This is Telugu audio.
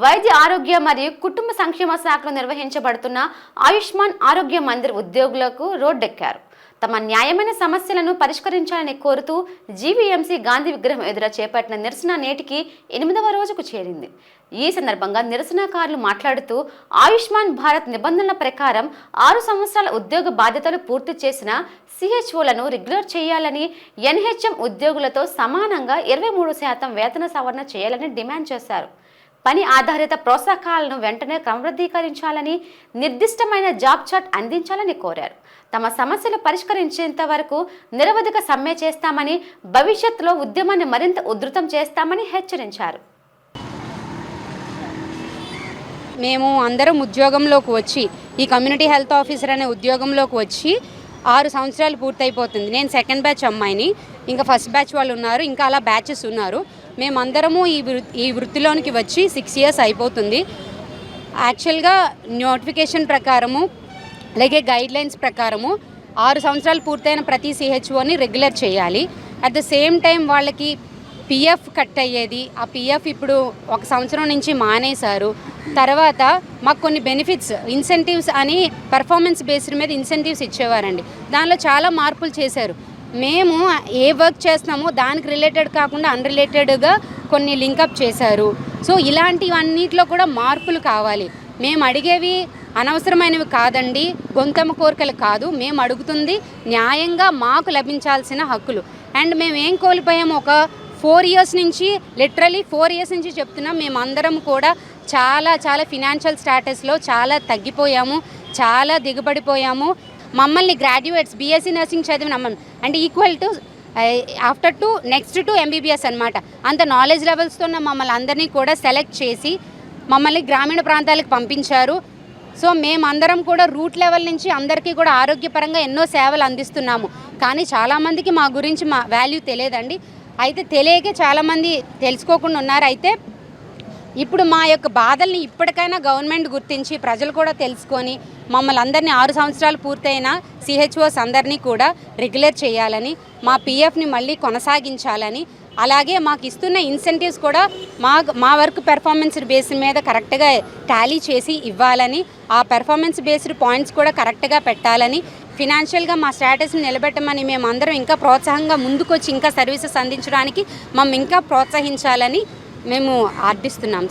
వైద్య ఆరోగ్య మరియు కుటుంబ సంక్షేమ శాఖలో నిర్వహించబడుతున్న ఆయుష్మాన్ ఆరోగ్య మందిర్ ఉద్యోగులకు రోడ్డెక్కారు. తమ న్యాయమైన సమస్యలను పరిష్కరించాలని కోరుతూ జీవీఎంసీ గాంధీ విగ్రహం ఎదుట చేపట్టిన నిరసన నేటికి 8వ రోజుకు చేరింది. ఈ సందర్భంగా నిరసనకారులు మాట్లాడుతూ ఆయుష్మాన్ భారత్ నిబంధనల ప్రకారం 6 సంవత్సరాల ఉద్యోగ బాధ్యతలు పూర్తి చేసిన సిహెచ్ఓలను రెగ్యులర్ చేయాలని, ఎన్హెచ్ఎం ఉద్యోగులతో సమానంగా 23% వేతన సవరణ చేయాలని డిమాండ్ చేశారు. పని ఆధారిత ప్రోత్సాహకాలను వెంటనే క్రమబద్ధీకరించాలని, నిర్దిష్టమైన జాబ్ చార్ట్ అందించాలని కోరారు. తమ సమస్యలు పరిష్కరించేంత వరకు నిరవధిక సమ్మె చేస్తామని, భవిష్యత్తులో ఉద్యమాన్ని మరింత ఉధృతం చేస్తామని హెచ్చరించారు. మేము అందరం ఉద్యోగంలోకి వచ్చి ఈ కమ్యూనిటీ హెల్త్ ఆఫీసర్ అనే ఉద్యోగంలోకి వచ్చి 6 సంవత్సరాలు పూర్తయిపోతుంది. నేను సెకండ్ బ్యాచ్ అమ్మాయిని, ఇంకా ఫస్ట్ బ్యాచ్ వాళ్ళు ఉన్నారు, ఇంకా అలా బ్యాచెస్ ఉన్నారు. మేమందరము ఈ వృత్తిలోనికి వచ్చి 6 ఇయర్స్ అయిపోతుంది. యాక్చువల్గా నోటిఫికేషన్ ప్రకారము అలాగే గైడ్లైన్స్ ప్రకారము 6 సంవత్సరాలు పూర్తయిన ప్రతి సిహెచ్ఓని రెగ్యులర్ చేయాలి. అట్ ద సేమ్ టైం వాళ్ళకి పిఎఫ్ కట్ అయ్యేది. ఆ పిఎఫ్ ఇప్పుడు 1 సంవత్సరం నుంచి మానేశారు. తర్వాత మాకు కొన్ని బెనిఫిట్స్, ఇన్సెంటివ్స్ అని పర్ఫార్మెన్స్ బేస్డ్ మీద ఇన్సెంటివ్స్ ఇచ్చేవారండి. దానిలో చాలా మార్పులు చేశారు. మేము ఏ వర్క్ చేస్తున్నామో దానికి రిలేటెడ్ కాకుండా అన్రిలేటెడ్గా కొన్ని లింకప్ చేశారు. సో ఇలాంటివన్నిటిలో కూడా మార్పులు కావాలి. మేము అడిగేవి అనవసరమైనవి కాదండి, గొంతెమ్మ కోరికలు కాదు. మేము అడుగుతుంది న్యాయంగా మాకు లభించాల్సిన హక్కులు. అండ్ మేము ఏం కోల్పోయాము, ఒక 4 ఇయర్స్ నుంచి, లిటరలీ 4 ఇయర్స్ నుంచి చెప్తున్నాం. మేమందరం కూడా చాలా ఫినాన్షియల్ స్టాటస్లో చాలా తగ్గిపోయాము, చాలా దిగుబడిపోయాము. మమ్మల్ని గ్రాడ్యుయేట్స్ బీఎస్సీ నర్సింగ్ చదివిన అంటే equal to after to next to MBBS అనమాట. అంత నాలెడ్జ్ లెవెల్స్తో ఉన్న మమ్మల్ని అందరినీ కూడా సెలెక్ట్ చేసి మమ్మల్ని గ్రామీణ ప్రాంతాలకు పంపించారు. సో మేమందరం కూడా రూట్ లెవెల్ నుంచి అందరికీ కూడా ఆరోగ్యపరంగా ఎన్నో సేవలు అందిస్తున్నాము. కానీ చాలామందికి మా గురించి మా వాల్యూ తెలియదండి. అయితే తెలియకే చాలామంది తెలుసుకోకుండా ఉన్నారు. అయితే ఇప్పుడు మా యొక్క బాధల్ని ఇప్పటికైనా గవర్నమెంట్ గుర్తించి ప్రజలు కూడా తెలుసుకొని మమ్మల్ని అందరినీ 6 సంవత్సరాలు పూర్తయిన సిహెచ్ఓస్ అందరినీ కూడా రెగ్యులర్ చేయాలని, మా పిఎఫ్ని మళ్ళీ కొనసాగించాలని, అలాగే మాకు ఇస్తున్న ఇన్సెంటివ్స్ కూడా మా వర్క్ పెర్ఫార్మెన్స్ బేస్ మీద కరెక్ట్గా టాలీ చేసి ఇవ్వాలని, ఆ పెర్ఫార్మెన్స్ బేస్డ్ పాయింట్స్ కూడా కరెక్ట్గా పెట్టాలని, ఫినాన్షియల్గా మా స్టేటస్ని నిలబెట్టమని మేమందరం ఇంకా ప్రోత్సాహంగా ముందుకొచ్చి ఇంకా సర్వీసెస్ అందించడానికి మమ్మల్ని ఇంకా ప్రోత్సహించాలని మేము ఆర్థిస్తున్నాం.